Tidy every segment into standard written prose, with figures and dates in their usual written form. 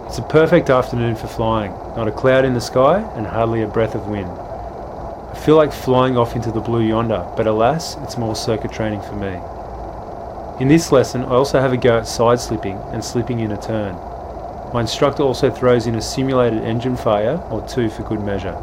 It's a perfect afternoon for flying, not a cloud in the sky and hardly a breath of wind. I feel like flying off into the blue yonder, but alas, it's more circuit training for me. In this lesson, I also have a go at side slipping and slipping in a turn. My instructor also throws in a simulated engine failure or two for good measure.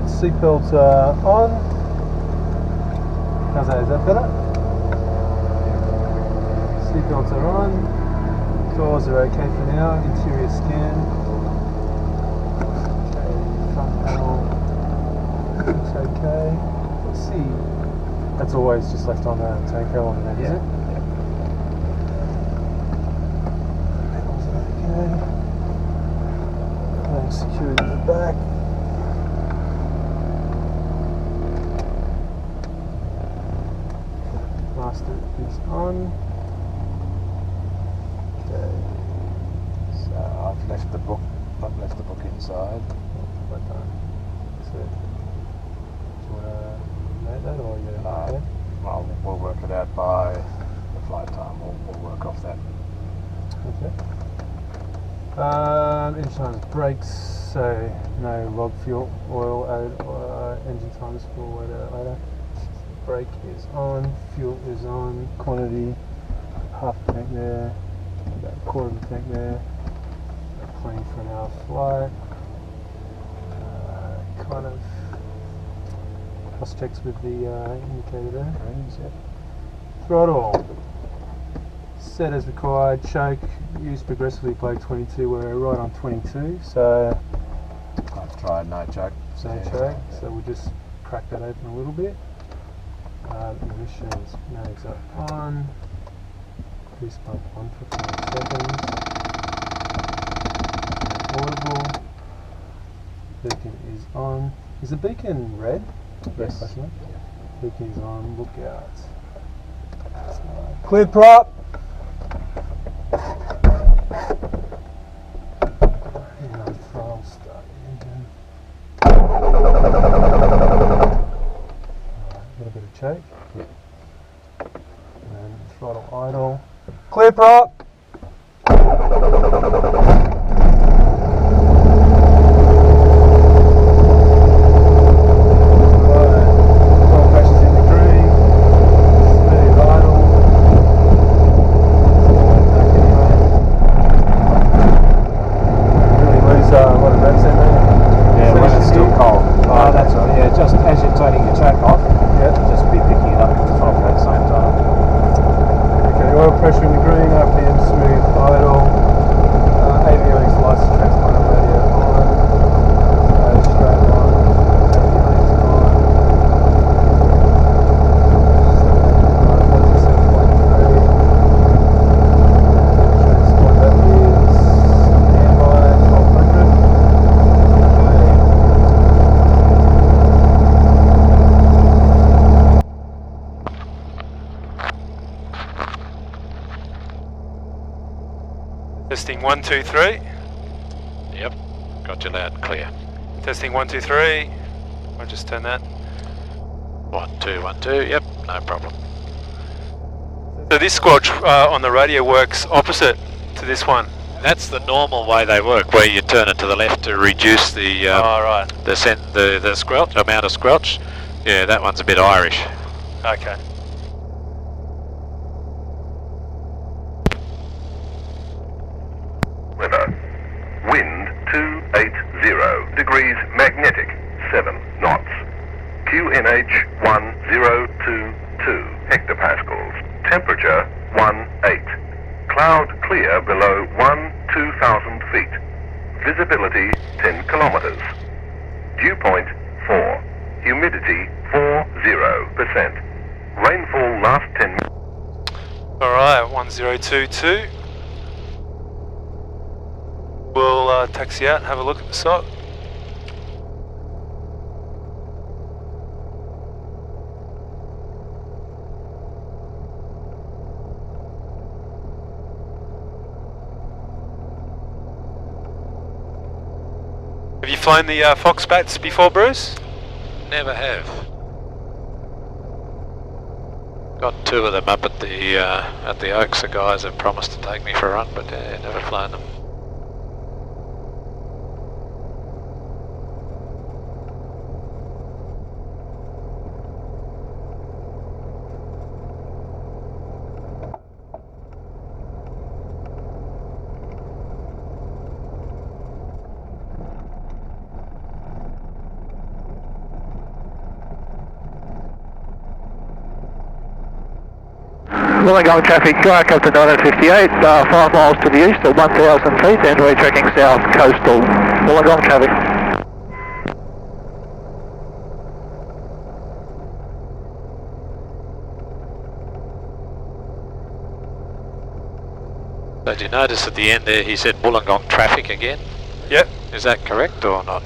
Seatbelts are on. How's that? Is that better? Seatbelts are on. Doors are okay for now. Interior scan. Okay, front panel looks okay. Let's see. That's always just left on the tank element, then, is it? Panels are okay. Security in the back. Master is on. Okay. So I've left the book inside. But so, do you want to note that or you? Okay? Well, we'll work it out by the flight time. We'll work off that. Okay. Engine times, brakes. So no log fuel oil added. Engine times for later. Brake is on, fuel is on, quantity, half a tank there, about a quarter of a tank there, plane for an hour flight, kind of cross checks with the indicator there, throttle, set as required, choke, use progressively below 22, we're right on 22, so I've tried no choke. no choke, so we'll just crack that open a little bit. Emissions, mags are on, grease pump on for 5 seconds, audible, beacon is on. Is the beacon red? Yes. Beacon is on, look out. Clear prop! Throttle start engine. A little bit of choke. Yeah. And throttle idle. Clear prop! Pressure in the green, RPM smooth, idle, avionics license transponder radio on, straight line, avionics on, 127.3, transponder is standby 1200. Testing 1, 2, 3. Yep, got you loud and clear. Testing 1, 2, 3. I'll just turn that. 1, 2, 1, 2. Yep, no problem. So this squelch on the radio works opposite to this one. That's the normal way they work, where you turn it to the left to reduce the right. the squelch amount of squelch. Yeah, that one's a bit Irish. Okay. Weather. Wind 280 degrees magnetic 7 knots. QNH 1022 hectopascals. Temperature 18. Cloud clear below 2,000 feet. Visibility 10 kilometers. Dew point 4. Humidity 40%. Rainfall last 10 minutes. Alright, 1022. We'll taxi out and have a look at the site. Have you flown the Foxbats before, Bruce? Never have. Got 2 of them up at the Oaks. The guys have promised to take me for a run, but never flown them. Wollongong traffic, up to 958, 5 miles to the east at 1,000 feet, and we're tracking south coastal. Wollongong traffic. So did you notice at the end there he said Wollongong traffic again? Yep. Is that correct or not?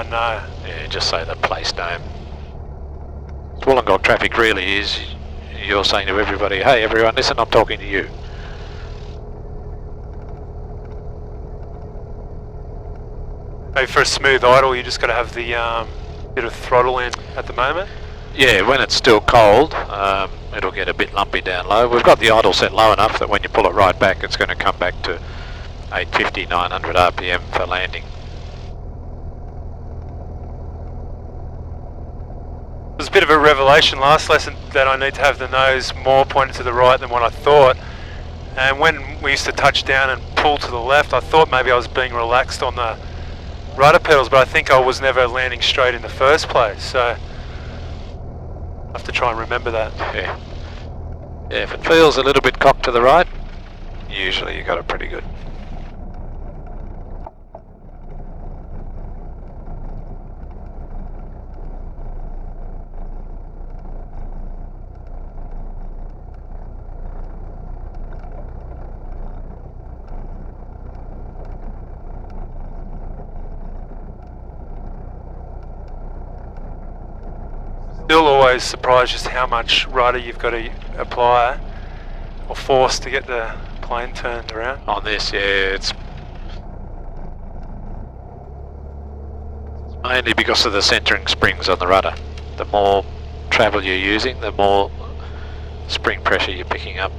No. Yeah, just say the place name. Wollongong traffic really is, you're saying to everybody, hey everyone, listen, I'm talking to you. Maybe for a smooth idle, you just got to have the bit of throttle in at the moment. Yeah, when it's still cold, it'll get a bit lumpy down low. We've got the idle set low enough that when you pull it right back, it's going to come back to 850, 900 RPM for landing. It was a bit of a revelation last lesson that I need to have the nose more pointed to the right than what I thought. And when we used to touch down and pull to the left, I thought maybe I was being relaxed on the rudder pedals, but I think I was never landing straight in the first place. So I have to try and remember that. Yeah. Yeah, if it feels a little bit cocked to the right, usually you got it pretty good. Still always surprised just how much rudder you've got to apply or force to get the plane turned around. On this, yeah, it's mainly because of the centering springs on the rudder. The more travel you're using, the more spring pressure you're picking up.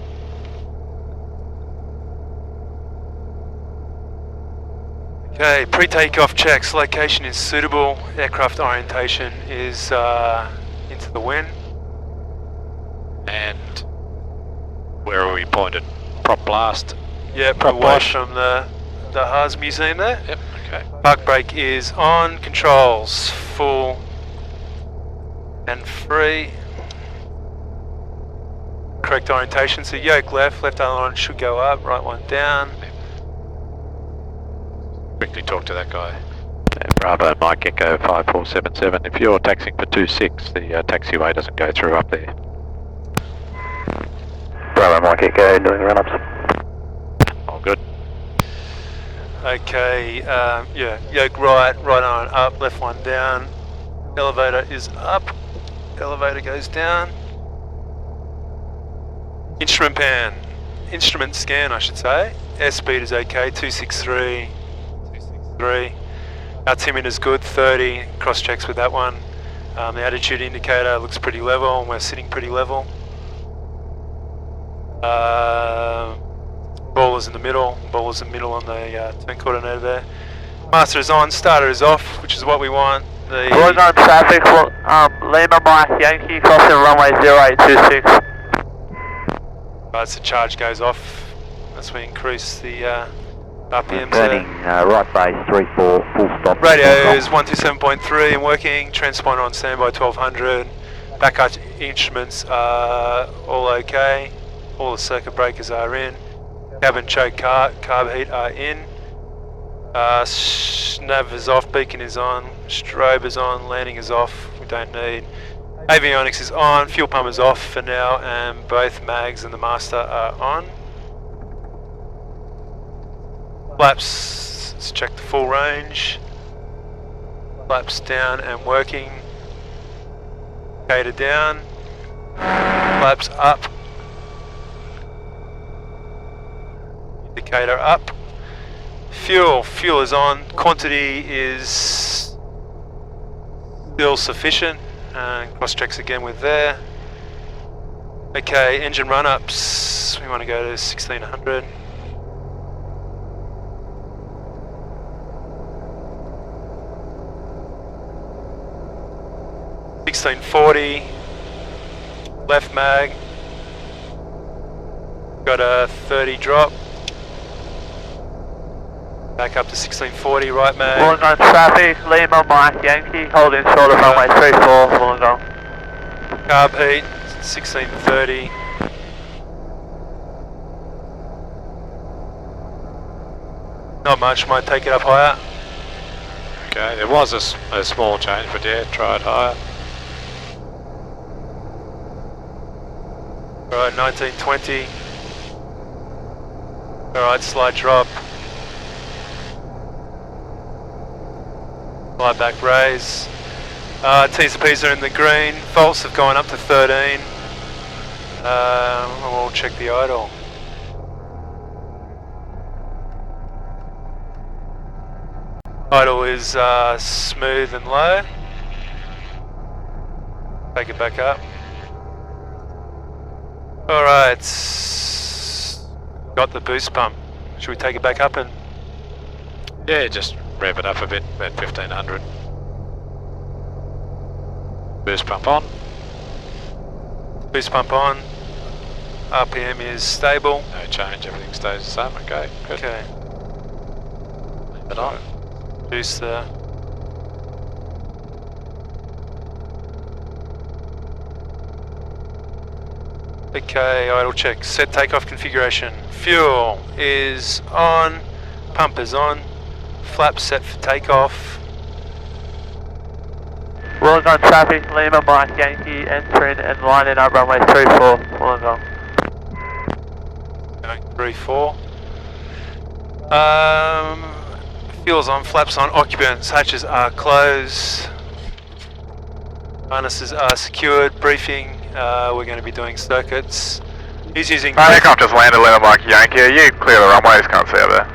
Okay, pre-takeoff checks. Location is suitable. Aircraft orientation is into the wind. And where are we pointed? Prop blast? Yeah, prop away wash from the Haas Museum there. Yep, okay. Park brake is on. Controls full and free. Correct orientation, so yoke left aileron should go up, right one down. Quickly talk to that guy. Bravo Mike Echo 5477. If you're taxiing for 26, the taxiway doesn't go through up there. Bravo Mike Echo doing run-ups. All good. Okay, yeah, yoke right on up, left one down. Elevator is up, elevator goes down. Instrument scan I should say. Airspeed is okay, 263. Altimeter is good, 30. Cross checks with that one. The attitude indicator looks pretty level, and we're sitting pretty level. Baller's in the middle. Baller's in the middle on the turn coordinator there. Master is on, starter is off, which is what we want. Wollongong traffic, Lima Mike Yankee crossing runway 0826. As the charge goes off, as we increase the RPMs Burning right base 34, full stop. Radio is 127.3 and working. Transponder on standby 1200. Back arch instruments are all okay. All the circuit breakers are in. Cabin choke carb heat are in. Nav is off, beacon is on, strobe is on, landing is off, we don't need. Avionics is on, fuel pump is off for now, and both mags and the master are on. Flaps, let's check the full range. Flaps down and working. Indicator down. Flaps up. Indicator up. Fuel is on. Quantity is still sufficient. Cross checks again with there. Okay, engine run-ups. We want to go to 1600. $1640. Left mag. Got a 30 drop. Back up to 1640, right mag. Wollongong traffic, Lima Mike Yankee, holding short of runway 34, Wollongong. Carb heat, 1630. Not much, might take it up higher. Okay, there was a small change, but yeah, try it higher. Alright, 1920. Alright, slight drop. Slight back raise. T's and P's are in the green. Faults have gone up to 13. We'll check the idle. Idle is smooth and low. Take it back up. Alright. Got the boost pump. Should we take it back up and... Yeah, just rev it up a bit, about 1500. Boost pump on. Boost pump on. RPM is stable. No change, everything stays the same. Okay, good. Okay. Leave it on. Boost there. Okay, idle check. Set takeoff configuration. Fuel is on. Pump is on. Flap set for takeoff. Wollongong traffic, Lima Mike Yankee, entering and lining up runway 34, Wollongong. Going 3-4. Fuel's on, flaps on, occupants, hatches are closed. Harnesses are secured, briefing, we're going to be doing circuits. He's using... Aircraft just landed, Lima Mike Yankee. Are you clear the runways? Can't see over there.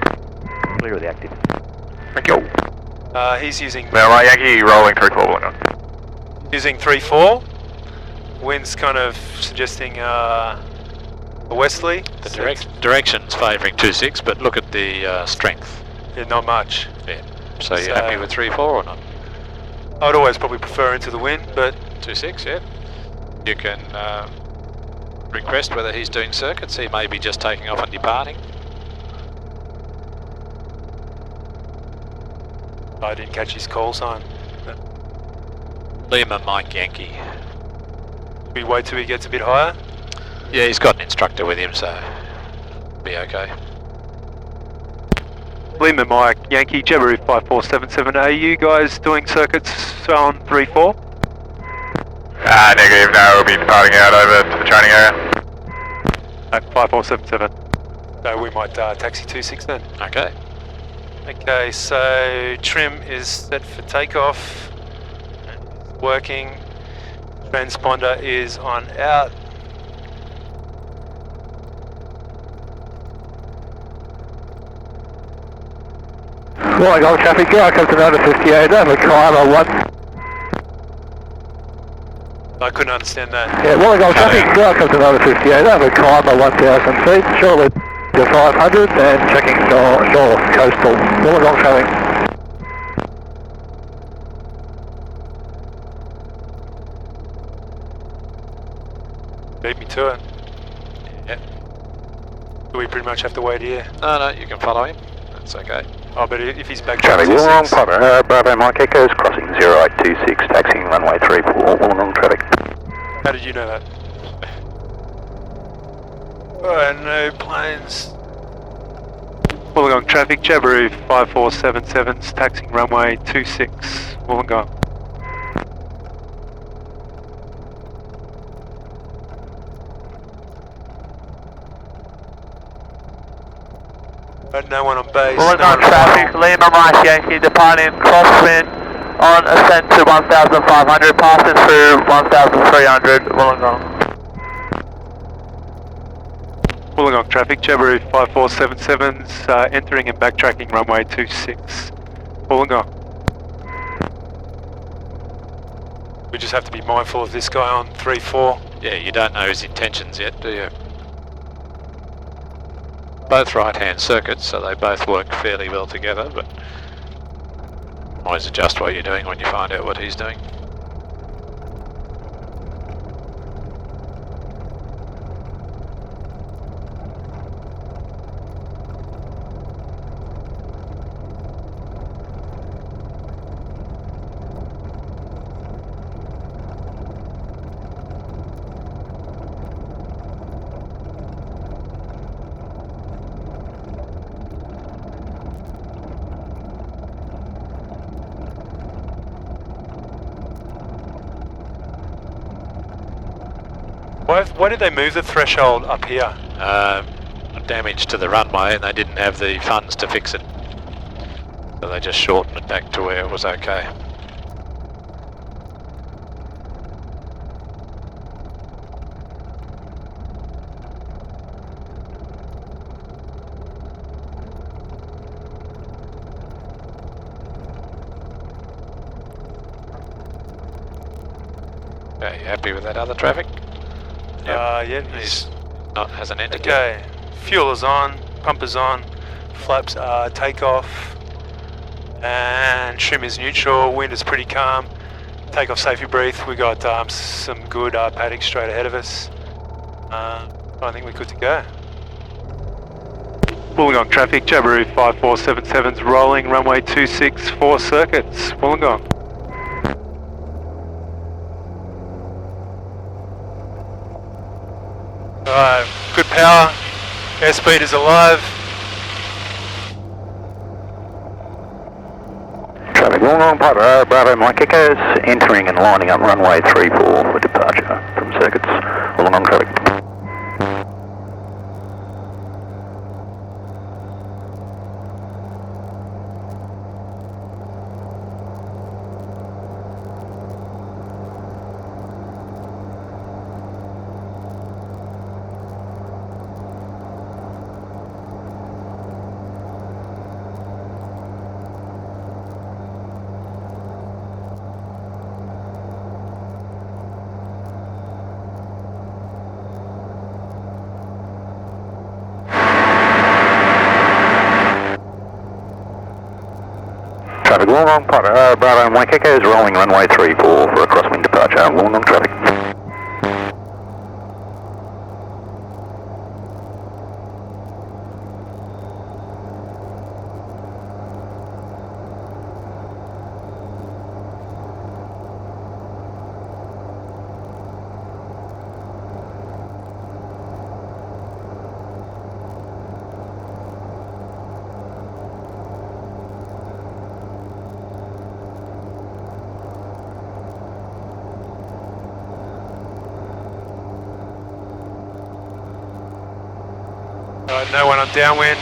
Clear of the active. Thank you. He's using... Lima Mike Yankee rolling 3-4 Wollongong. Using 3-4. Wind's kind of suggesting a westerly. The direction's favouring 2-6, but look at the strength. Yeah, not much. Yeah. So you're happy with 3-4 or not? I'd always probably prefer into the wind, but... 2-6, yeah. You can request whether he's doing circuits. He may be just taking off and departing. I didn't catch his call sign. Lima Mike Yankee. We wait till he gets a bit higher. Yeah, he's got an instructor with him, so be okay. Lima Mike Yankee, Jabiru 5477. Are you guys doing circuits on 3-4? Negative, no, we'll be departing out over to the training area. 5477. So we might taxi 2-6 then. Okay. Okay, so trim is set for takeoff. Working. Transponder is on out. Wollongong traffic, welcome to Nova 58, over climber 1. I couldn't understand that. Yeah, Wollongong traffic, welcome to Nova 58, over climber 1000 feet, shortly to 500 and checking shore coastal. Wollongong traffic. Beat me to it. Yeah. Do we pretty much have to wait here? No, you can follow him. That's okay. Oh, but if he's back Traffic to Wollongong, 2-6. Papa, Bravo Mike Echoes, crossing 0826, taxiing runway 34, Wollongong traffic. How did you know that? Alright, no planes. Wollongong traffic, Jabiru 5477's taxiing runway 26, Wollongong. But no one on base. Wollongong traffic, Lima Mike Yankee, departing crosswind on ascent to 1500, passing through 1300, Wollongong. Wollongong traffic, Jabiru 5477's entering and backtracking runway 26, Wollongong. We just have to be mindful of this guy on 3-4. Yeah, you don't know his intentions yet, do you? Both right-hand circuits, so they both work fairly well together, but always adjust what you're doing when you find out what he's doing. Why did they move the threshold up here? Damage to the runway, and they didn't have the funds to fix it. So they just shortened it back to where it was okay. Okay, you happy with that other traffic? Yeah, He's hasn't entered okay. Fuel is on, pump is on, flaps are takeoff, and trim is neutral, wind is pretty calm. Takeoff safety breathe, we got some good padding straight ahead of us. I think we're good to go. Wollongong traffic, Jabiru 5477's rolling, runway 26, 4 circuits, Wollongong. Good power, airspeed is alive. Traffic Wollongong, Piper, Bravo Mike Echoes, entering and lining up runway 34 for departure from circuits, Wollongong traffic. Traffic Wollongong, Piper, Bravo Mike Echoes, rolling runway 34 for a crosswind departure, Wollongong traffic. No one on downwind.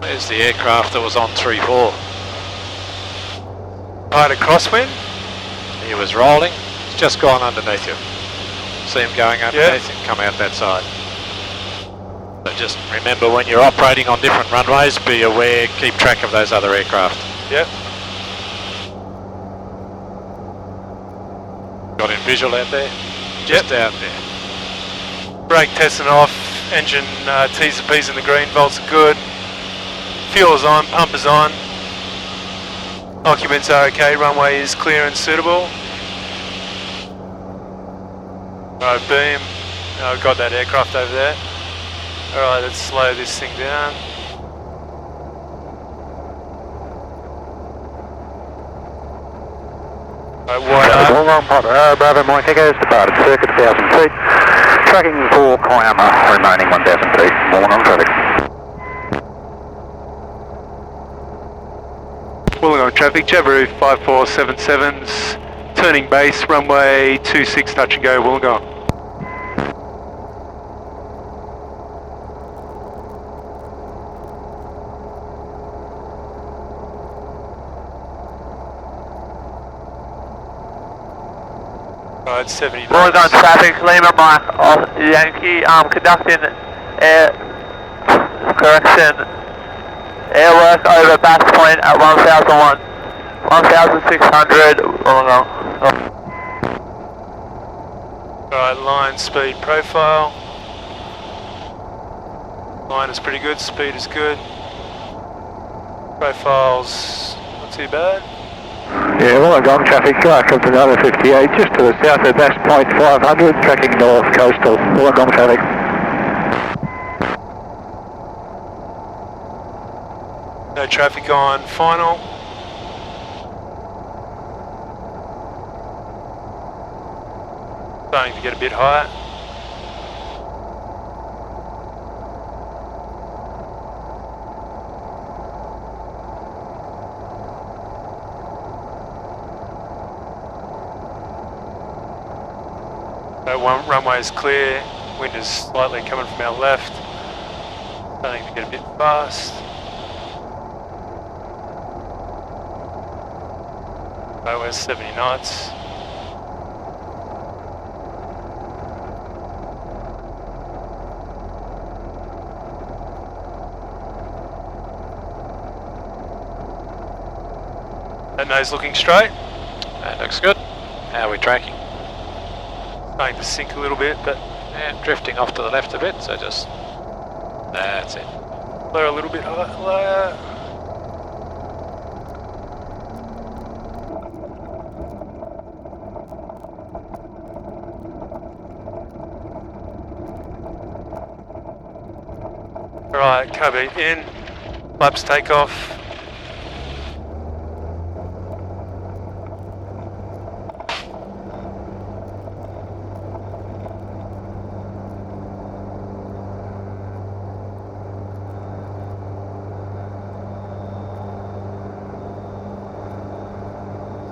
There's the aircraft that was on 3-4. Right, a crosswind. He was rolling, he's just gone underneath you. See him going underneath and come out that side. So just remember, when you're operating on different runways, be aware, keep track of those other aircraft. Yep. Got in visual out there? Just out there. Brake testing off, engine T's and P's in the green, volts are good. Fuel is on, pump is on. Occupants are okay, runway is clear and suitable. Alright, beam. I've got that aircraft over there. Alright, let's slow this thing down. Alright, wide arc. Wollongong, Piper, Bravo Mike Echoes, departed circuit 1,000 feet. Tracking for Kiama, remaining 1,000 feet, Wollongong traffic. Wollongong traffic, Jabiru 5477's turning base, runway 26, touch and go, Wollongong. Right, 70 knots. Wollongong traffic, Lima Mike off Yankee, conducting air correction, airwork over base point at 1001, 1600, Wollongong. Alright, line, speed, profile. Line is pretty good, speed is good. Profile's not too bad. Yeah, Wollongong traffic, comes another 58, just to the south of base point 500, tracking north coastal, Wollongong traffic. No traffic on final. Starting to get a bit higher. One runway is clear, wind is slightly coming from our left. Starting to get a bit fast. Right, we're 70 knots. That nose looking straight. That looks good. How are we tracking? Starting to sink a little bit, but And drifting off to the left a bit, so just... That's it. flare a little bit higher. Right, cubby in, flaps take off.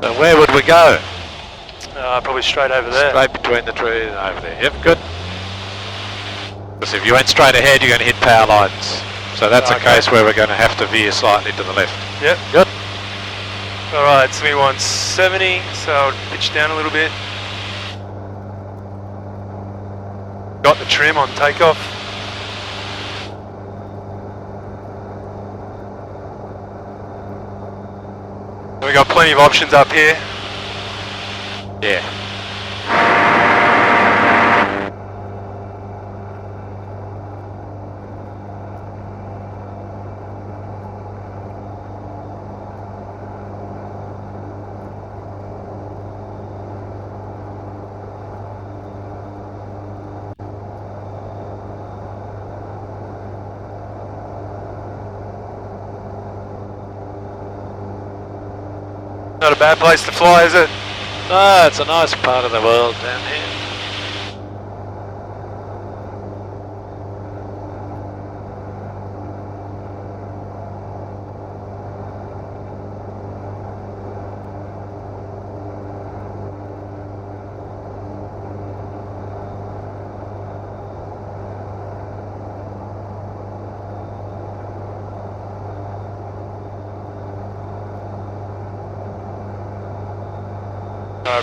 So where would we go? Probably straight over there. Straight between the trees and over there. Yep, good. Because if you went straight ahead, you're going to hit power lines. So that's a case where we're going to have to veer slightly to the left. Yep. Good. Alright, so we want 70, so I'll pitch down a little bit. Got the trim on takeoff. We've got plenty of options up here. Yeah. Not a bad place to fly, is it? No, it's a nice part of the world down here.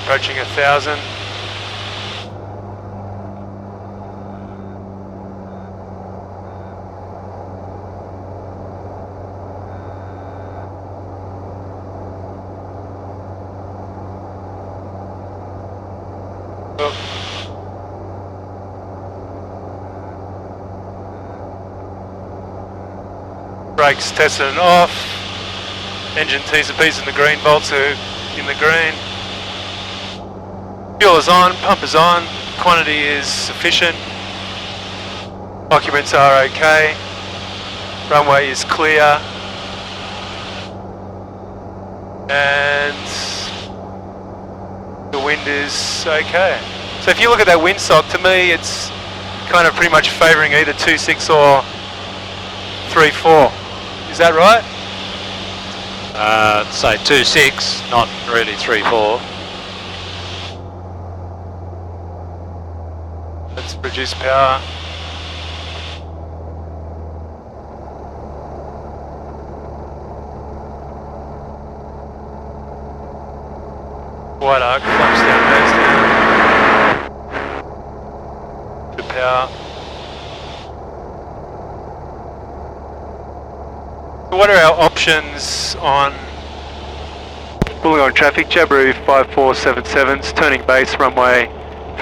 Approaching 1,000. Brakes tested and off. Engine T's and P's in the green, bolts are in the green. Fuel is on, pump is on, quantity is sufficient. Occupants are okay. Runway is clear. And the wind is okay. So if you look at that windsock, to me it's kind of pretty much favouring either 2.6 or 3.4. Is that right? Say 2.6, not really 3.4. Let's reduce power. Wide arc, flaps down, nose down. Good power. What are our options on Wollongong traffic? Jabiru 5477's turning base, runway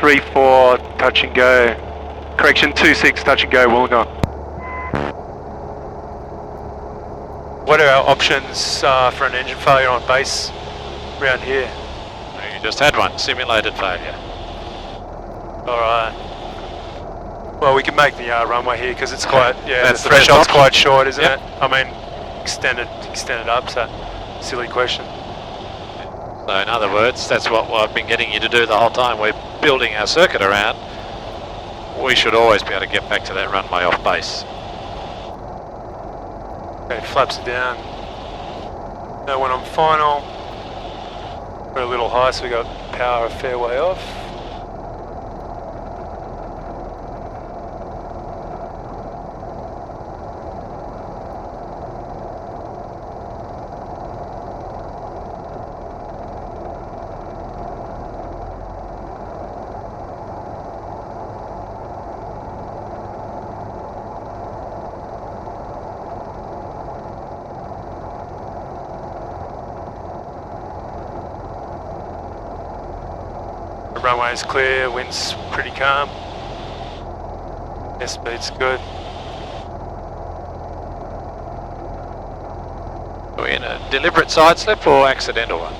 34, touch and go. Correction, 26, touch and go, Wollongong. What are our options for an engine failure on base around here? You just had one, simulated failure. Alright. Well, we can make the runway here because it's quite, That's the the best threshold's option. quite short, isn't Yep. it? I mean, extended up, so silly question. So in other words, that's what I've been getting you to do the whole time. We're building our circuit around. We should always be able to get back to that runway off base. Okay, flaps are down. No one on final. We're a little high, so we got power a fair way off. The runway is clear, wind's pretty calm. Airspeed's good. Are we in a deliberate side slip or accidental one?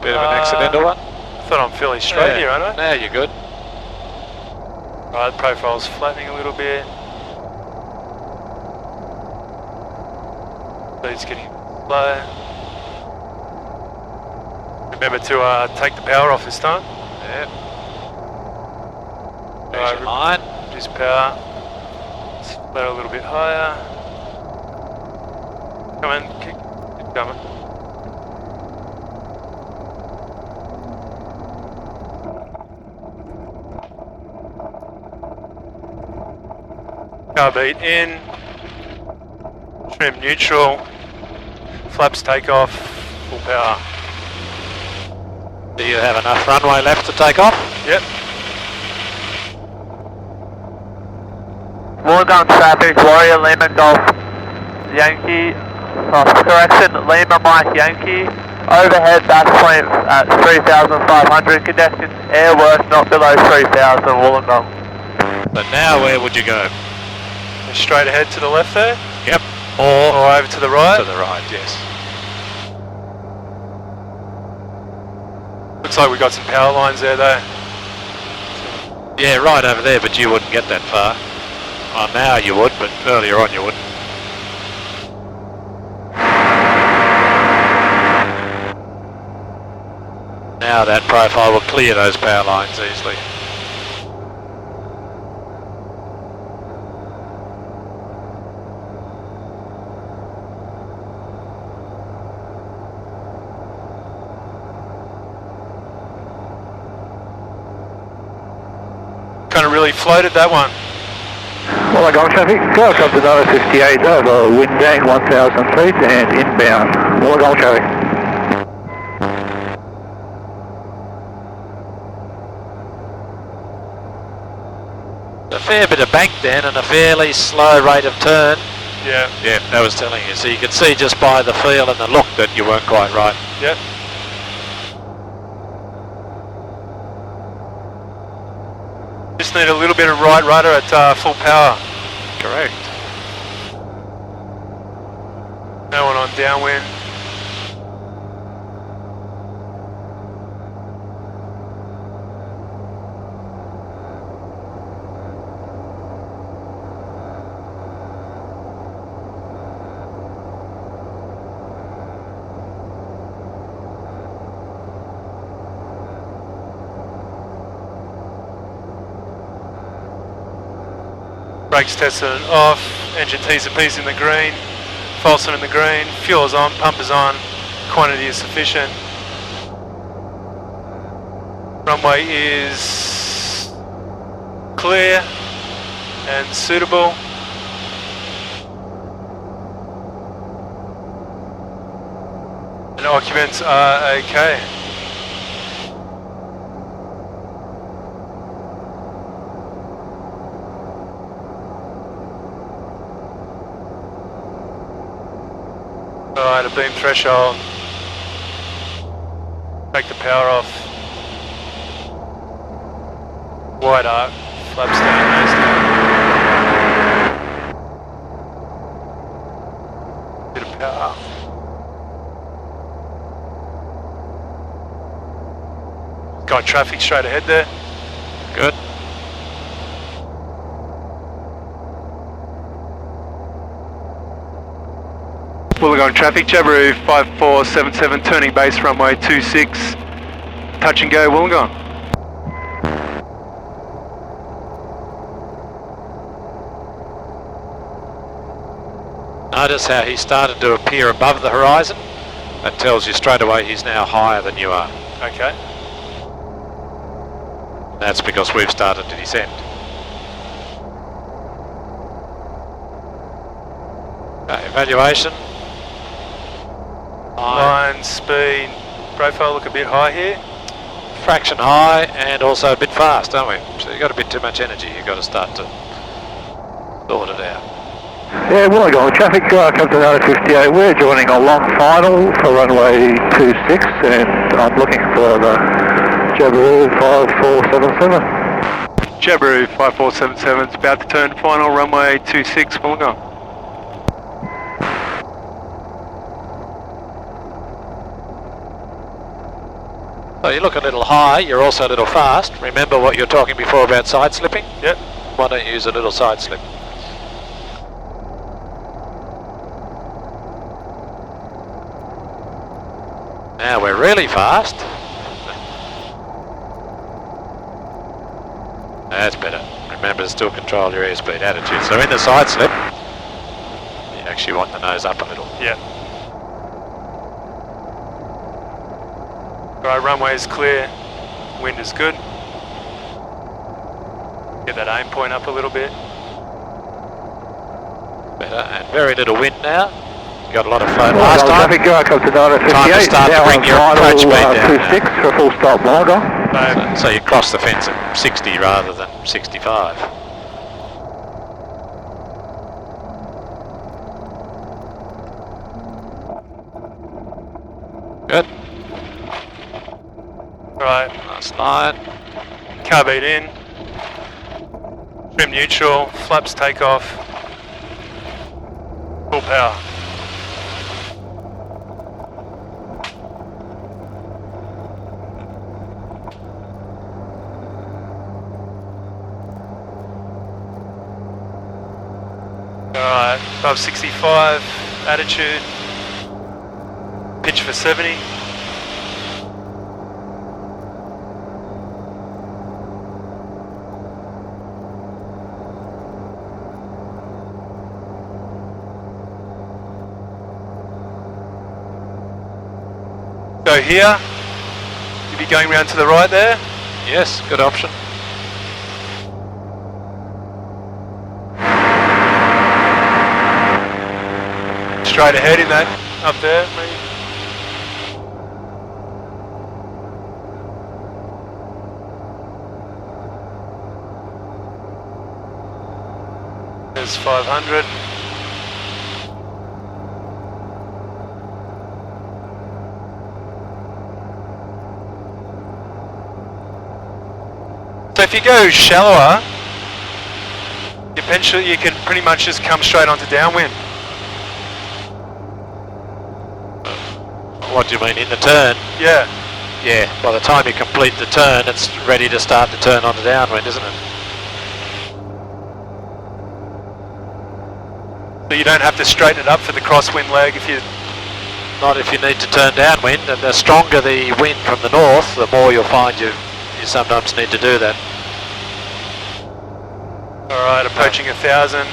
Bit of an accidental one? I thought I'm fairly straight here, aren't I? No, you're good. Right, the profile's flattening a little bit. Speed's getting low. Remember to take the power off this time. Yeah. There's your line. Reduce power. Flare a little bit higher. Come on, keep coming. Carbeat in. Trim neutral. Flaps take off. Full power. Do you have enough runway left to take off? Yep. Wollongong traffic, Warrior Lima Golf Yankee, correction, Lima Mike Yankee, overhead back point at 3,500, conditions airwork not below 3,000, Wollongong. So now where would you go? Straight ahead to the left there. Yep. Or over to the right. To the right, yes. Looks like we got some power lines there though. Yeah, right over there, but you wouldn't get that far. Oh, now you would, but earlier on you wouldn't. Now that profile will clear those power lines easily. Kind of really floated that one. Wollongong traffic, go up to another 58 over Windang 1,000 feet and inbound, Wollongong traffic. A fair bit of bank then and a fairly slow rate of turn. Yeah. Yeah, that was telling you. So you could see just by the feel and the look that you weren't quite right. Yep. Just need a little bit of right rudder at full power. Correct. No one on downwind. Brakes tested and off, engine T's and P's in the green, false in the green, fuel's on, pump is on, quantity is sufficient. Runway is clear and suitable. And occupants are okay. Alright, a beam threshold. Take the power off. Wide arc, flaps down, nose down. Bit of power. Got traffic straight ahead there. Good. Wollongong traffic, Jabiru 5477 turning base runway 26. Touch and go, Wollongong. Notice how he started to appear above the horizon. That tells you straight away he's now higher than you are. Okay. That's because we've started to descend. Evaluation. Line, speed, profile look a bit high here. Fraction high and also a bit fast, don't we? So you've got a bit too much energy. You've got to start to sort it out. Yeah, Wollongong traffic, Captain 58. We're joining a long final for runway 26 and I'm looking for the Jabiru 5477. Jabiru 5477 is about to turn final runway 26, Wollongong. So you look a little high, you're also a little fast. Remember what you were talking before about side slipping? Yep. Why don't you use a little side slip? Now we're really fast. That's better. Remember to still control your airspeed attitude. So in the side slip, you actually want the nose up a little. Yeah. Alright, runway is clear. Wind is good. Get that aim point up a little bit. Better, and very little wind now. You got a lot of flow last time. Traffic, up to 58. Time to start to bring your approach speed down. 26 for a full stop, Wollongong. So you cross the fence at 60 rather than 65. Good. Right, Nice line. carb in. Trim neutral, flaps take off. Full power. Alright, above 65, attitude, pitch for 70. So here, you'll be going round to the right there. Yes, good option. Straight ahead in that, up there, maybe. There's 500. So if you go shallower, eventually you can pretty much just come straight onto downwind. What do you mean, in the turn? Yeah. Yeah, by the time you complete the turn, it's ready to start to turn onto downwind, isn't it? So you don't have to straighten it up for the crosswind leg if you... Not if you need to turn downwind, and the stronger the wind from the north, the more you'll find you sometimes need to do that. Alright, approaching 1,000.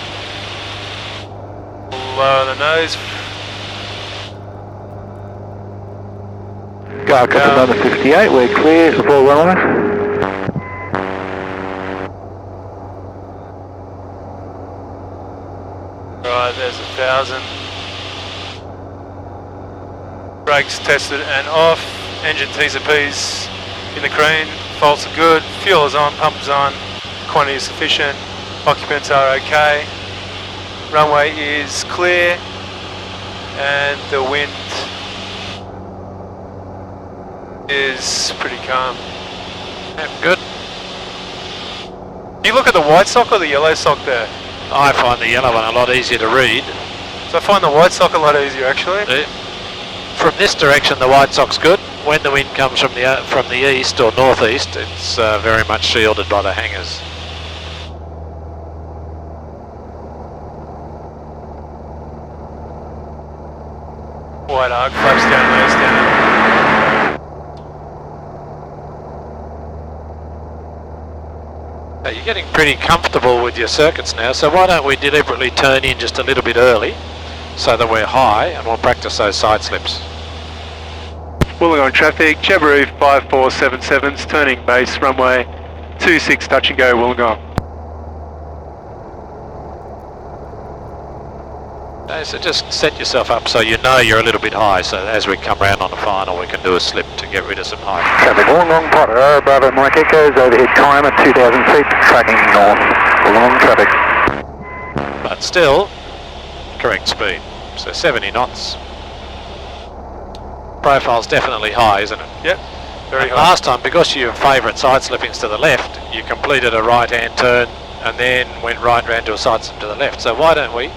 Lower the nose. Go up another 58, we're clear for full runway. Right, there's 1,000. Brakes tested and off. Engine T's and P's in the crane. Faults are good. Fuel is on, pump is on. Quantity is sufficient. Occupants are okay. Runway is clear. And the wind is pretty calm. Yeah, good. Do you look at the white sock or the yellow sock there? I find the yellow one a lot easier to read. So I find the white sock a lot easier actually. From this direction, the white sock's good. When the wind comes from the east or northeast, it's very much shielded by the hangars. White arc, flaps down, nose down. You're getting pretty comfortable with your circuits now, so why don't we deliberately turn in just a little bit early so that we're high, and we'll practice those side slips. Wollongong traffic, Jabiru 5477's turning base, runway 26, touch and go, Wollongong. Okay, so just set yourself up so you know you're a little bit high, so as we come round on the final we can do a slip to get rid of some height. Traffic Wollongong, Potter, Bravo Mike Echoes, overhead time at 2,000 feet, tracking north. Wollongong traffic. But still, correct speed, so 70 knots. Profile's definitely high, isn't it? Yep, very high. Last time, because your favourite side slippings to the left, you completed a right hand turn and then went right round to a side slip to the left. So why don't we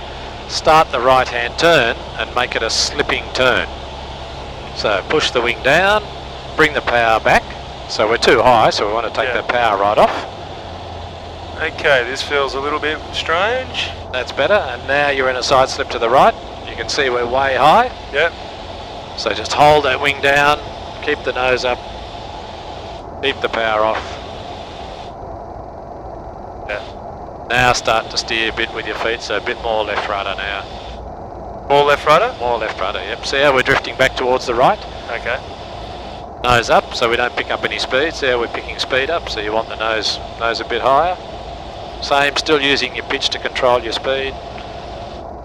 start the right hand turn and make it a slipping turn? So push the wing down, bring the power back. So we're too high, so we want to take that power right off. Okay, this feels a little bit strange. That's better, and now you're in a side slip to the right. You can see we're way high. Yep. So just hold that wing down, keep the nose up, keep the power off. Yeah. Now start to steer a bit with your feet, so a bit more left rudder now. More left rudder? More left rudder, yep. See how we're drifting back towards the right? Okay. Nose up, so we don't pick up any speed. See how we're picking speed up, so you want the nose a bit higher. Same, still using your pitch to control your speed.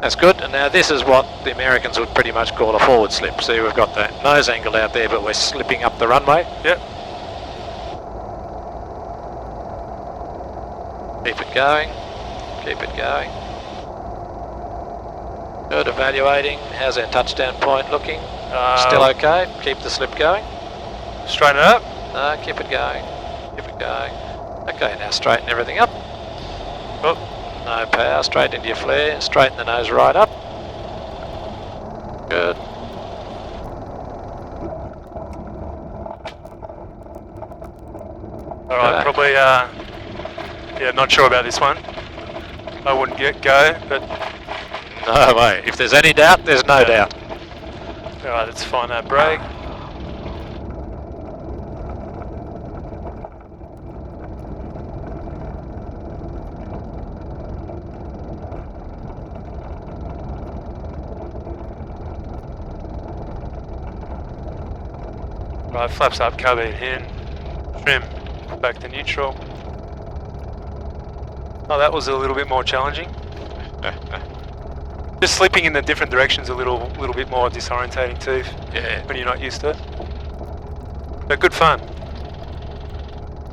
That's good, and now this is what the Americans would pretty much call a forward slip. See, we've got the nose angle out there, but we're slipping up the runway. Yep. Keep it going, keep it going. Good, evaluating. How's our touchdown point looking? Still okay? Keep the slip going. Straighten it up. No, keep it going, keep it going. Okay, now straighten everything up. Oh. No power, straight into your flare, straighten the nose right up. Good. Alright, probably, yeah, not sure about this one. I wouldn't go, but... No way. If there's any doubt, there's no doubt. Alright, let's find that brake. Right, flaps up, carbine in, trim, back to neutral. Oh, that was a little bit more challenging. Just slipping in the different directions a little bit more disorientating too. Yeah. When you're not used to it. But good fun.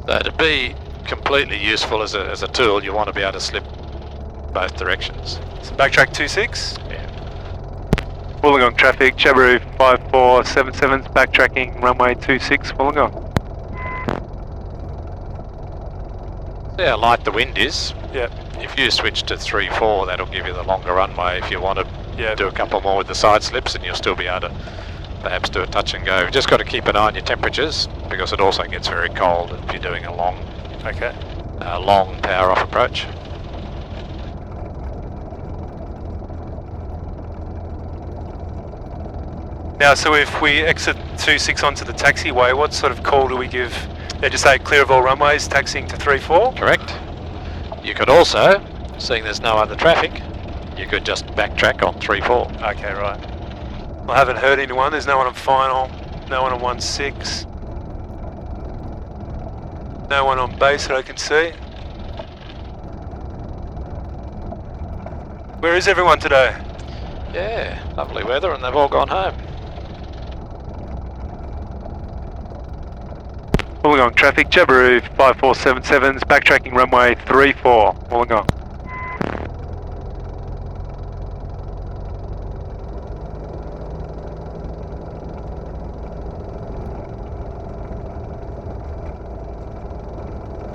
So to be completely useful as a tool, you want to be able to slip both directions. So backtrack 26. Yeah. Wollongong traffic, Jabiru 5477's backtracking runway 26 Wollongong. See how light the wind is. Yep. If you switch to 3-4, that'll give you the longer runway. If you want to do a couple more with the side slips, and you'll still be able to perhaps do a touch and go. You've just got to keep an eye on your temperatures, because it also gets very cold if you're doing a long power off approach. Now, so if we exit 26 onto the taxiway, what sort of call do we give? They just say clear of all runways, taxiing to 3-4? Correct. You could also, seeing there's no other traffic, you could just backtrack on 3-4. Okay, right. I haven't heard anyone. There's no one on final, no one on 16, no one on base that I can see. Where is everyone today? Yeah, lovely weather and they've all gone home. Wollongong traffic, Jabiru 5477's backtracking runway 34, Wollongong.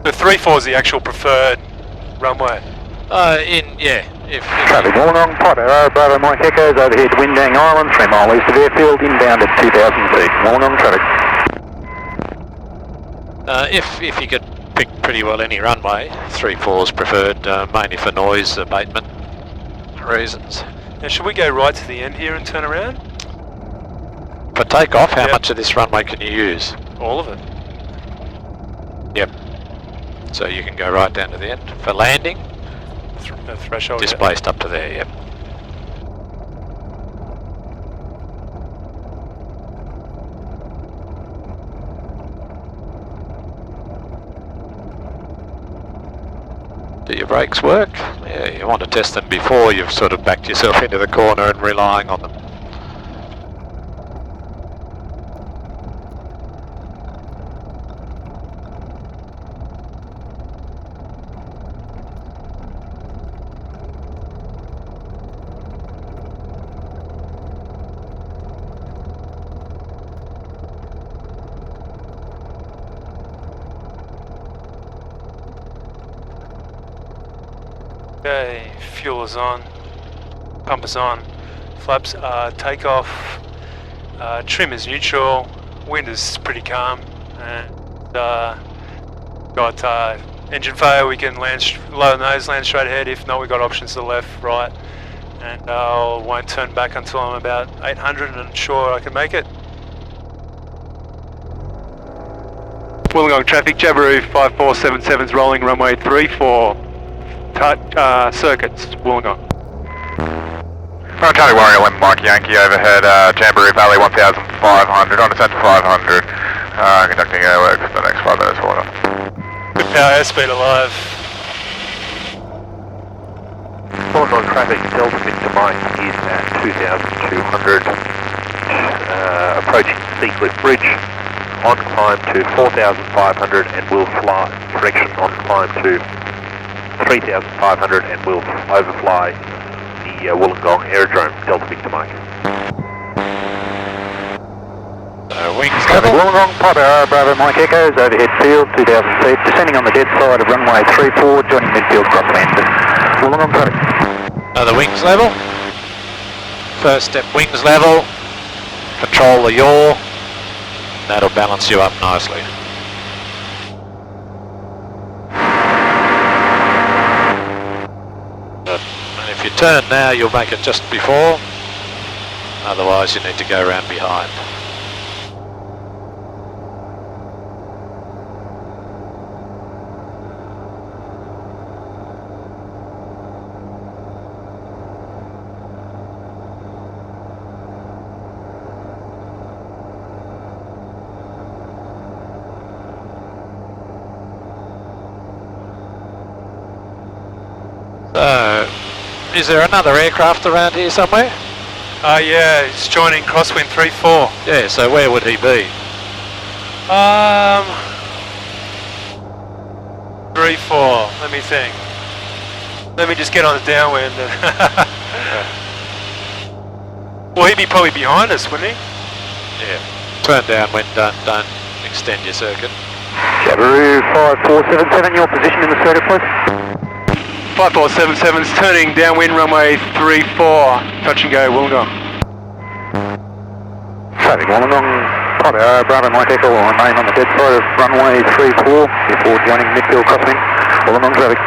The 34 is the actual preferred runway. Traffic Wollongong, Pipe Arrow, Bravo Mike Echoes, overhead Windang Island, 3 mile east of airfield, inbound at 2000 feet. Wollongong traffic. If you could pick pretty well any runway, 34 is preferred, mainly for noise abatement reasons. Now should we go right to the end here and turn around? For takeoff, how Yep. much of this runway can you use? All of it. Yep. So you can go right down to the end. For landing, Threshold. yeah. displaced up to there, yep. Do your brakes work? Yeah, you want to test them before you've sort of backed yourself into the corner and relying on them. Okay, fuel is on, pump is on, flaps are takeoff, trim is neutral, wind is pretty calm, and got engine failure. We can land low nose, land straight ahead. If not, we got options to the left, right, and I won't turn back until I'm about 800 and sure I can make it. Wollongong traffic, Jabiru 5477's rolling runway 34. Circuits, Wollongong. Charlie Warrior 11 Mike Yankee overhead, Jamboree Valley 1500, on descent to 500, conducting airwork for the next 5 minutes, order. Good power, airspeed alive. Wollongong traffic, Delta Victor Mike is at 2200, approaching Sideslips Bridge, on climb to 4500 and will fly, correction, on climb to 3,500 and will overfly the Wollongong Aerodrome, Delta Victor Mike. Wings Traffic level. Wollongong, Pipe Arrow, Bravo Mike Echoes, overhead field, 2000 feet, descending on the dead side of runway 34, joining midfield crosswind. Wollongong traffic. The wings level. First step, wings level. Control the yaw. That'll balance you up nicely. And if you turn now, you'll make it just before. Otherwise, you need to go around behind. So, is there another aircraft around here somewhere? Yeah, it's joining crosswind 34. Yeah, so where would he be? 34, let me think. Let me just get on the downwind. Well, he'd be probably behind us, wouldn't he? Yeah. Turn downwind, don't extend your circuit. Jabiru 5477, your position in the circuit, please. 5477's turning downwind runway 34, touch and go, Wollongong. Traffic Wollongong, Pipe Arrow, Bravo Mike Echo will remain on the dead side of runway 34 before joining midfield crosswind. Wollongong traffic.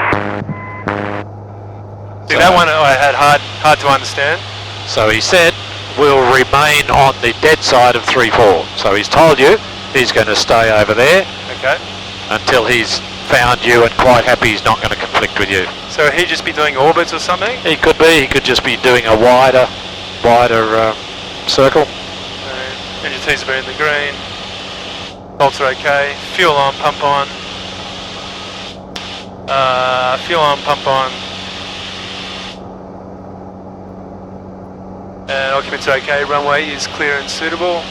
See, that one I had hard to understand. So he said, we'll remain on the dead side of 3-4. So he's told you he's going to stay over there Okay. until he's found you and quite happy he's not going to conflict with you. So he'd just be doing orbits or something? He could be, he could just be doing a wider circle. Engine T's are in the green. Bolts are okay. Fuel on, pump on. Fuel on, pump on. And occupancy okay, runway is clear and suitable.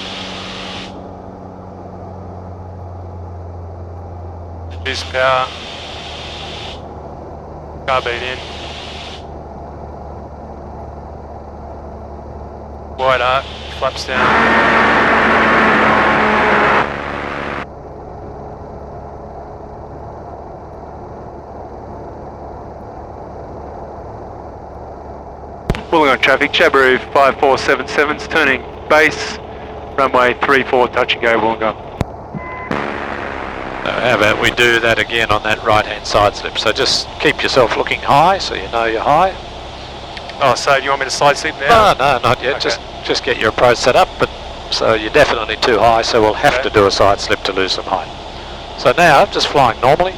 Reduce power. Carbide in. Wide arc, flaps down. Wollongong traffic, Jabiru 5477's turning base, runway 34, touch and go Wollongong. So how about we do that again on that right hand side slip? So just keep yourself looking high so you know you're high. Oh, so you want me to side slip now? No, not yet. Okay. Just get your approach set up. But so you're definitely too high, so we'll have to do a side slip to lose some height. So now just flying normally,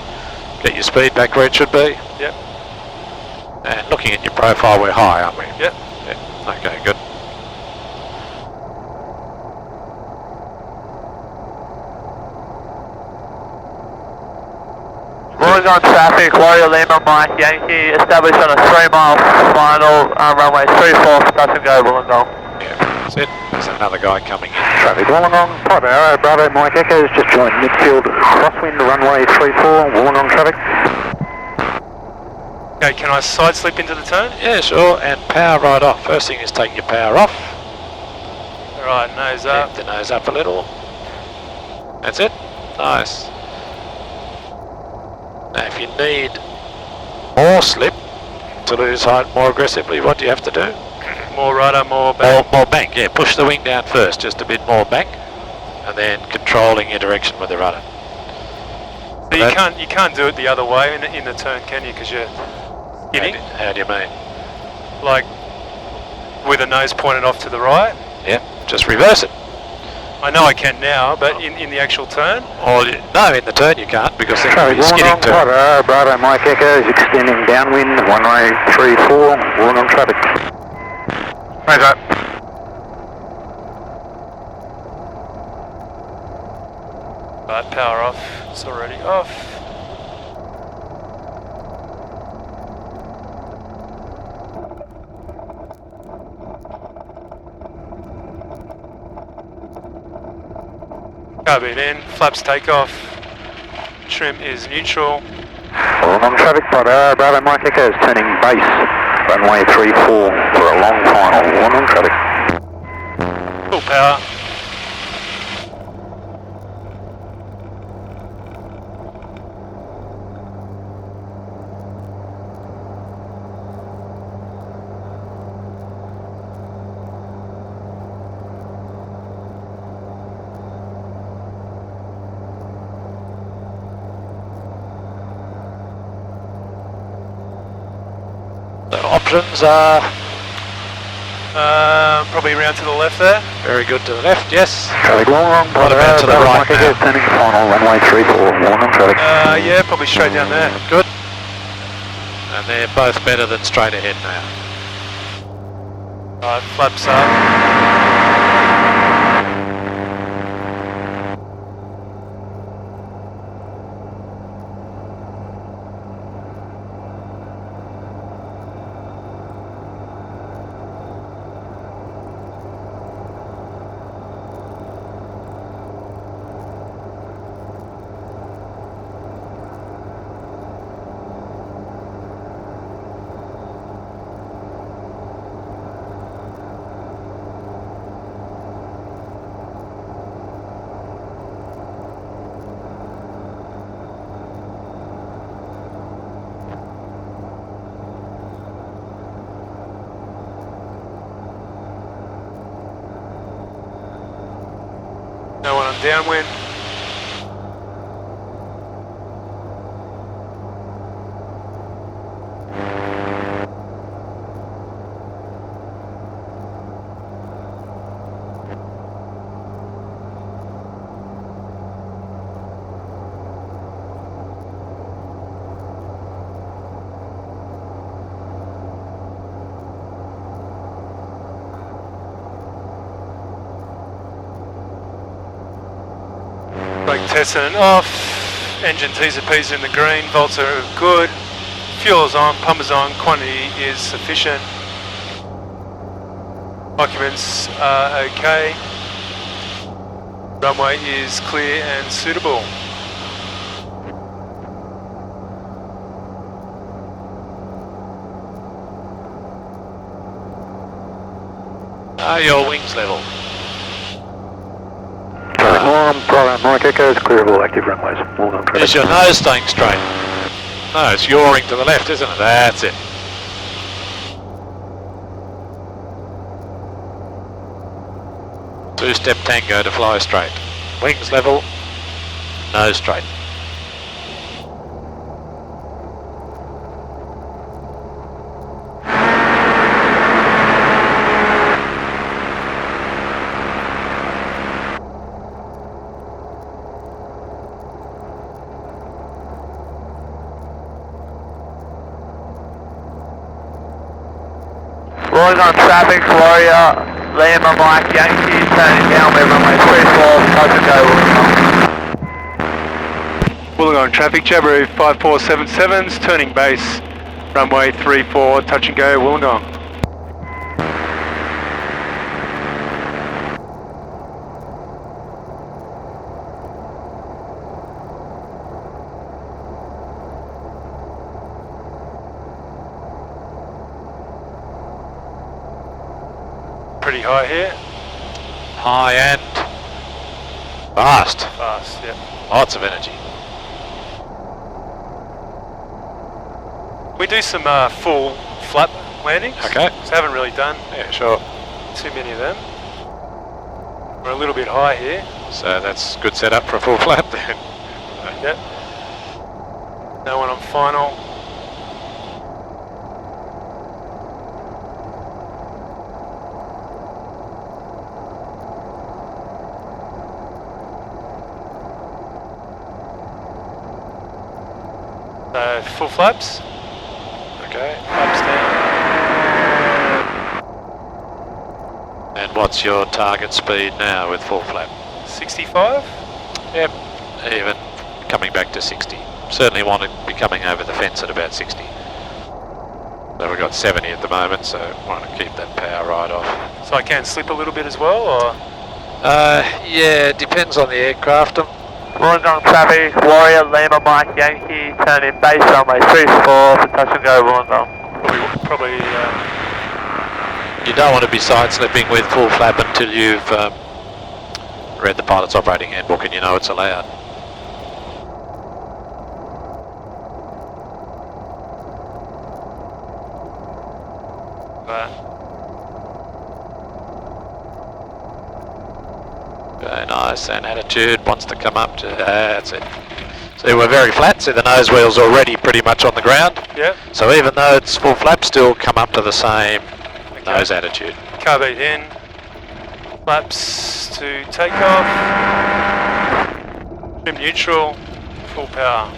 get your speed back where it should be. Yep. And looking at your profile, we're high, aren't we? Yep. Yeah. Okay, good. Wollongong traffic, Warrior Lima, Mike Yankee, established on a 3-mile final, runway 34, touch and go Wollongong. Yeah, that's it. There's another guy coming in. Traffic. Wollongong, Pipe Arrow, Bravo, Mike Echoes, just joined midfield, crosswind, runway 34, Wollongong traffic. Okay, can I side slip into the turn? Yeah, sure. And power right off. First thing is take your power off. Alright, nose up. Lift the nose up a little. That's it. Nice. Now if you need more slip to lose height more aggressively, what do you have to do? More rudder, more back. More bank, yeah. Push the wing down first, just a bit more bank. And then controlling your direction with the rudder. But you can't do it the other way in the turn, can you? Because you're skidding. How do you mean? Like with the nose pointed off to the right. Yeah, just reverse it. I know I can now, but in the actual turn? Or no, in the turn you can't because then you're skidding turn. Bravo, Bravo, Mike Echoes, extending downwind, runway 34, Wollongong traffic. How's that? Right, power off. It's already off. Carbide in, flaps takeoff. Trim is neutral. Wollongong traffic, Bravo, Bravo, Mike Echoes, turning base, runway 34 for a long final, Wollongong traffic. Full power. The options are Probably around to the left there. very good to the left, yes. Traffic Wollongong, What about to the right Mike Echoes, now? turning final, runway 34, Wollongong traffic. Yeah, probably straight down there. Good. And they're both better than straight ahead now. Right, flaps up. No one on downwind. Brake testing off, engine T's and P's in the green, volts are good, fuel's on, pumper's on, quantity is sufficient. Documents are okay. Runway is clear and suitable. Are your wings level? Program Mike Echo is clear of all active runways. Wollongong traffic. Is your nose staying straight? No, it's yawing to the left, isn't it? That's it. Two-step tango to fly straight. Wings level, nose straight. Wollongong traffic, Warrior, Lima, Mike, Yankee, turning downwind, runway 34, touch and go, Wollongong. Wollongong traffic, Jabiru 5477's turning base, runway 34, touch and go, Wollongong. Pretty high here. High and fast. Fast, yeah. Lots of energy. We do some full flap landings. Okay. So haven't really done Yeah, sure. too many of them. We're a little bit high here. So that's good setup for a full flap then. Yep. No one on final. Full flaps. Okay. Flaps down. And what's your target speed now with full flap? 65. Yep. Even coming back to 60. Certainly want to be coming over the fence at about 60. So we've got 70 at the moment, so want to keep that power right off. So I can slip a little bit as well, or? Yeah, it depends on the aircraft. Wollongong traffic, Warrior, Lima, Mike, Yankee, turning base, runway 34, for touch and go, Wollongong. Probably You don't want to be side-slipping with full flap until you've read the pilot's operating handbook and you know it's allowed. Very nice, and attitude wants to come up to, that's it. See, we're very flat, see the nose wheel's already pretty much on the ground. Yep. So even though it's full flap, still come up to the same nose attitude. Carbide in. Flaps to takeoff. Trim neutral. Full power.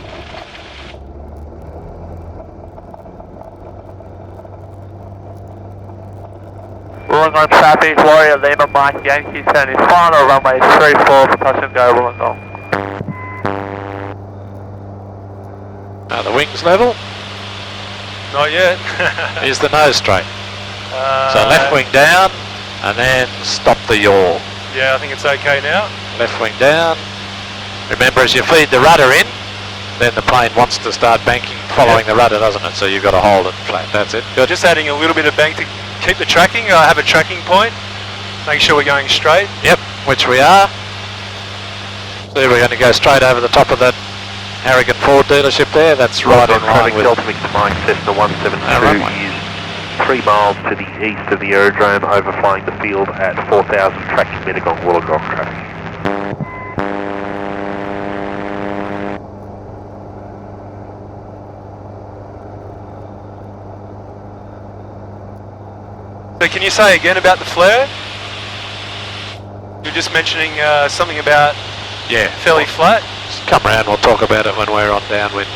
Wollongong traffic, Warrior, Lima, Mike, Yankee, turning final, runway 34, for touch and go, Wollongong. Now the wings level. Not yet. Is the nose straight. So left wing down, and then stop the yaw. Yeah, I think it's okay now. Left wing down. Remember, as you feed the rudder in, then the plane wants to start banking following the rudder, doesn't it? So you've got to hold it flat. That's it. Good. Just adding a little bit of bank to keep the tracking. I have a tracking point. Make sure we're going straight. Yep, which we are. So we're going to go straight over the top of that Harrigan Ford dealership there. That's right in line with Delta Victor Mike Cessna 172 is 3 miles to the east of the aerodrome, overflying the field at 4,000, tracking Mittagong Wollongong traffic. So can you say again about the flare? You're just mentioning something about fairly flat. Just come around, we'll talk about it when we're on downwind.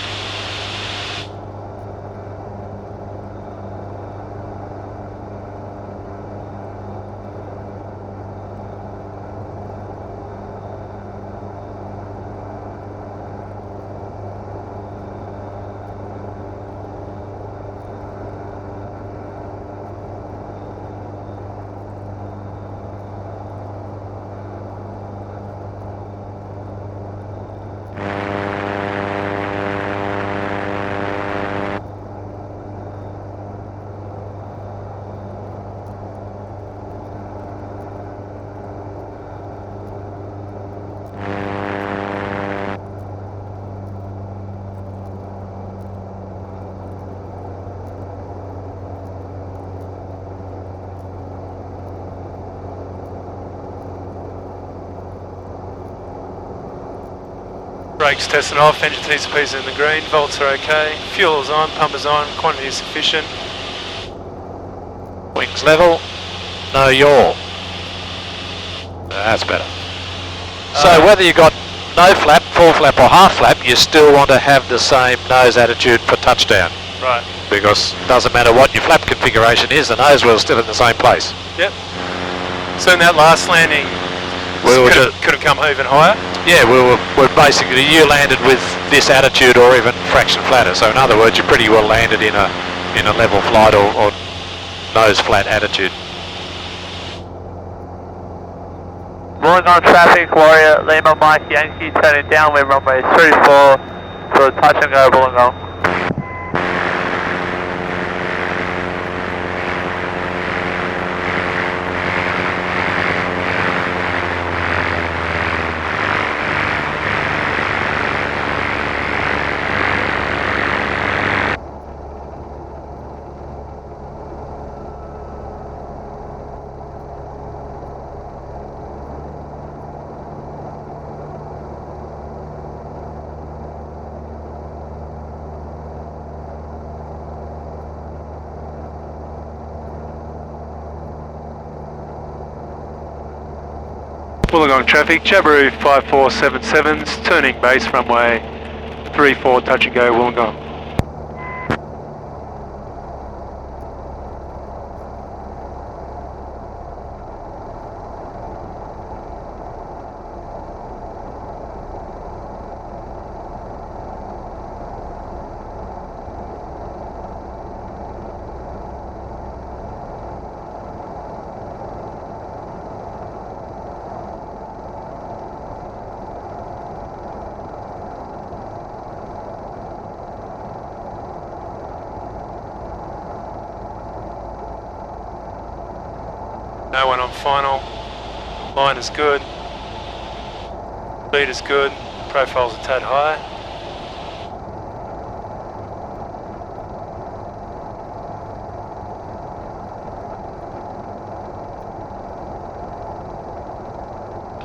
Brakes tested off, engine T's and P's in the green, volts are okay, fuel's on, pumper's on, quantity is sufficient. Wings level, no yaw. That's better. So whether you got no flap, full flap or half flap, you still want to have the same nose attitude for touchdown. Right. Because it doesn't matter what your flap configuration is, the nose wheel's still in the same place. Yep. So in that last landing, could have come even higher? Yeah, we're basically, you landed with this attitude or even fraction flatter. So in other words, you pretty well landed in a level flight or nose flat attitude. Wollongong traffic, Warrior, Lima, Mike, Yankee, turning downwind runway 34 for touch and go, Wollongong. Wollongong traffic, Jabiru 5477's turning base runway 34, touch and go, Wollongong. No one on final, line is good, speed is good, profile's a tad high.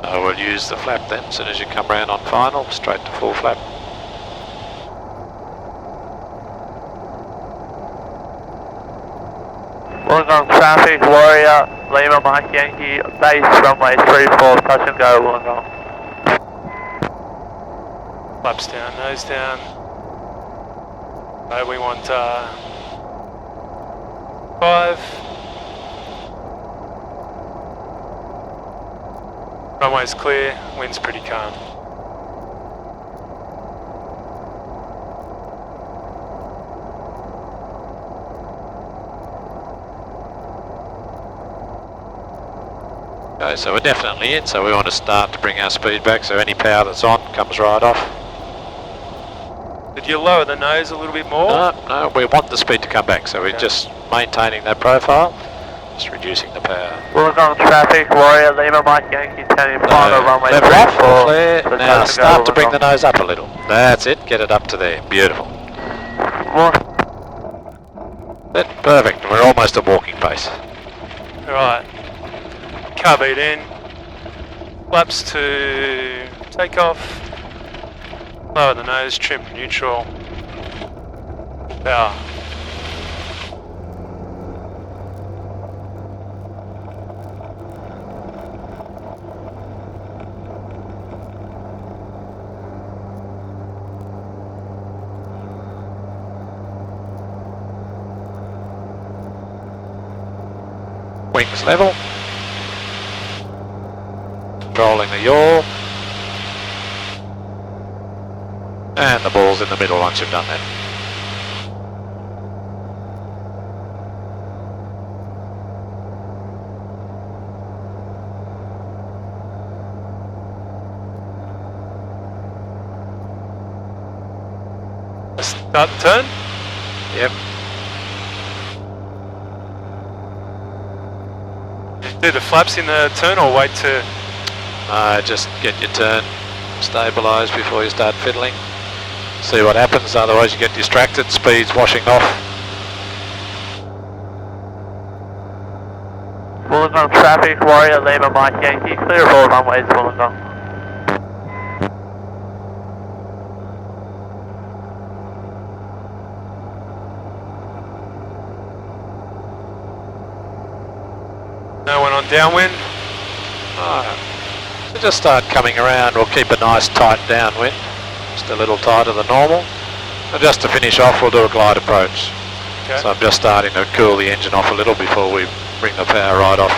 I will use the flap then, as soon as you come round on final, straight to full flap. Wollongong traffic, Warrior, Lima, Mike, Yankee, base runway 34, touch and go, Wollongong. Flaps down, nose down. So we want 5. Runway's clear, wind's pretty calm. Okay, so we're definitely in, so we want to start to bring our speed back, so any power that's on comes right off. Did you lower the nose a little bit more? No, we want the speed to come back, so we're just maintaining that profile, just reducing the power. Wollongong traffic, Warrior, Lima, Mike, Yankee, turning final runway level 34. off, clear. Now start to bring the nose up a little. That's it, get it up to there, beautiful. Perfect, we're almost at walking pace. Alright. Car beat in, flaps to takeoff, lower the nose, trim neutral, power. Wings level. Controlling the yaw. And the ball's in the middle once you've done that. Start the turn? Yep. Do the flaps in the turn or wait to... Just get your turn stabilised before you start fiddling. See what happens, otherwise you get distracted, speed's washing off. Wollongong traffic, Warrior, Lima, Mike, Yankee, clear of all runways, Wollongong. on downwind. We'll just start coming around. We'll keep a nice tight downwind, just a little tighter than normal. And just to finish off, we'll do a glide approach. Okay. So I'm just starting to cool the engine off a little before we bring the power right off.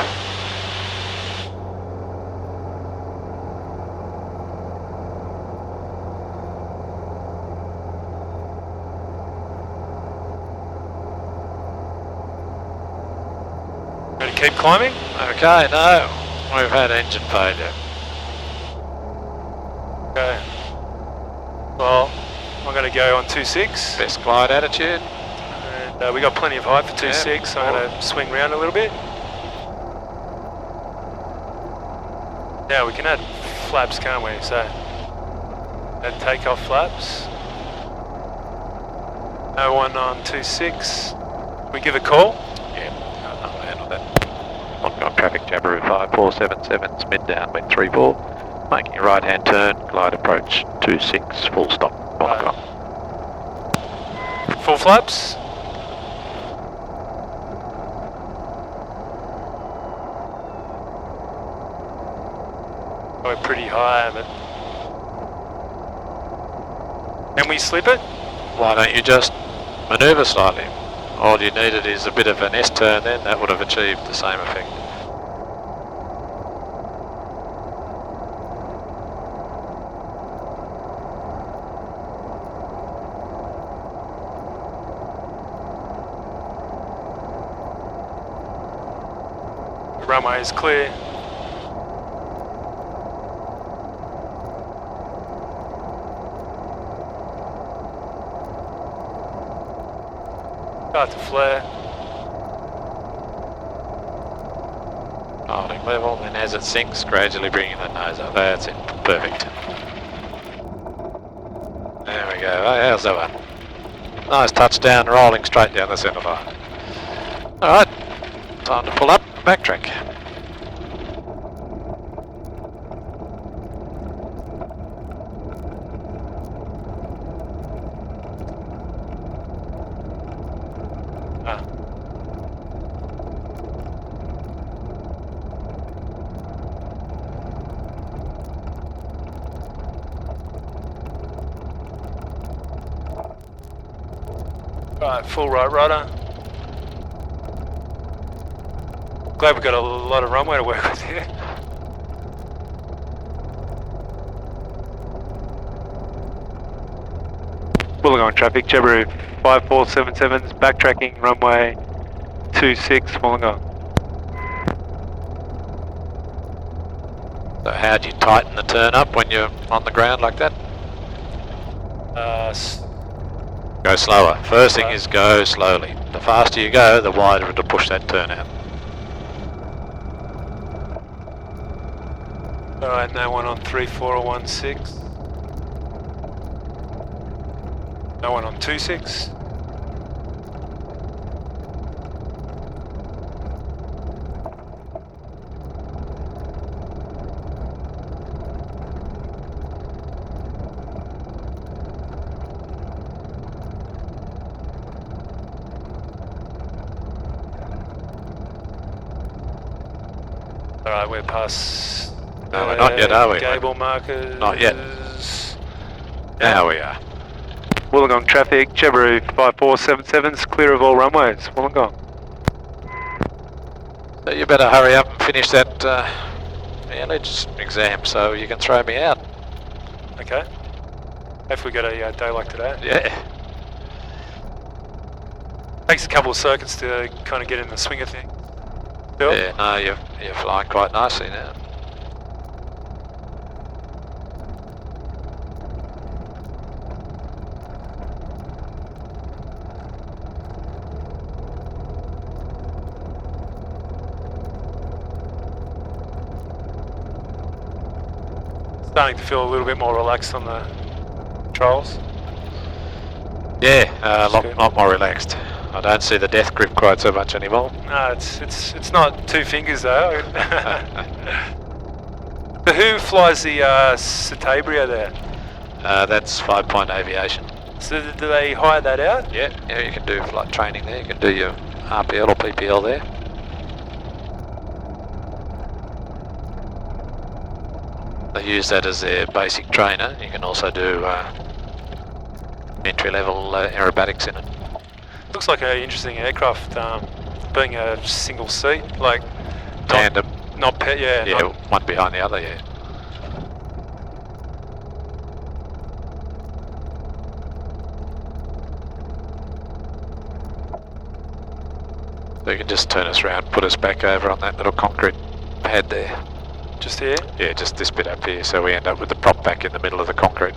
Ready to keep climbing? Okay, no, we've had engine failure. Okay. Well, I'm going to go on 2.6. Best glide attitude. And we got plenty of height for 2.6, so I'm going to swing round a little bit. Now we can add flaps, can't we? So, add takeoff flaps. No one on 2.6. We give a call? Yeah, I'll handle that. Wollongong traffic, Jabiru 5477, mid downwind 34. Making a right hand turn, glide approach 26, full stop, Wollongong. Full flaps? We're pretty high, but... Can we slip it? Why don't you just manoeuvre slightly? All you needed is a bit of an S-turn then, that would have achieved the same effect. The runway is clear. Start to flare. Holding level, then as it sinks, gradually bringing the nose up. That's it, perfect. There we go, oh, how's that one? Nice touchdown, rolling straight down the centre line. Alright, time to pull up, backtrack. Right, full right rudder. Glad we've got a lot of runway to work with here. Wollongong traffic, Jabiru 5477's backtracking runway 26 Wollongong. So how do you tighten the turn up when you're on the ground like that? Go slower. First thing is go slowly. The faster you go, the wider it'll push that turn out. Alright, no one on 34 or 16. No one on 26. Alright, we're past... No, we're not yet, are we? Gable markers. Not yet. Now we are. Wollongong traffic, Jabiru 5477's clear of all runways. Wollongong. So you better hurry up and finish that mileage exam so you can throw me out. Okay. If we got a day like today. Yeah. Takes a couple of circuits to kind of get in the swing of things. Bill? Yeah, no, you're flying quite nicely now. Starting to feel a little bit more relaxed on the controls. Yeah, a lot more relaxed. I don't see the death grip quite so much anymore. No, it's not two fingers though. But who flies the Sideslips there? That's 5 Point Aviation. So do they hire that out? Yeah, you can do flight training there. You can do your RPL or PPL there. They use that as their basic trainer. You can also do entry-level aerobatics in it. Looks like an interesting aircraft, being a single seat, like Tandem. not pet. Yeah. Yeah, Not, one behind the other, yeah. So you can just turn us around, put us back over on that little concrete pad there. just here. Yeah, just this bit up here, so we end up with the prop back in the middle of the concrete.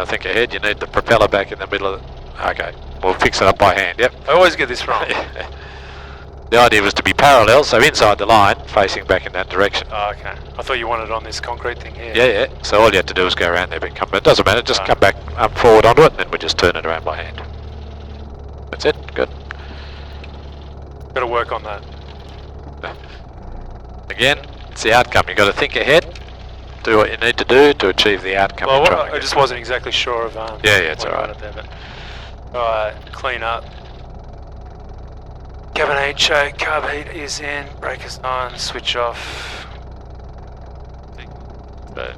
Think ahead, you need the propeller back in the middle of the... Okay, we'll fix it up by hand, yep. I always get this wrong. The idea was to be parallel, so inside the line, facing back in that direction. Oh, okay. I thought you wanted it on this concrete thing here. Yeah, yeah, so all you have to do is go around there, but come, it doesn't matter, just come back forward onto it, and then we just turn it around by hand. That's it, good. Got to work on that. Again, it's the outcome. You've got to think ahead, do what you need to do to achieve the outcome. Well, you're trying to I get. just wasn't exactly sure of. Yeah, it's what I alright. wanted there, but alright, clean up. Cabin heat choke, carb heat is in, breakers on, switch off. So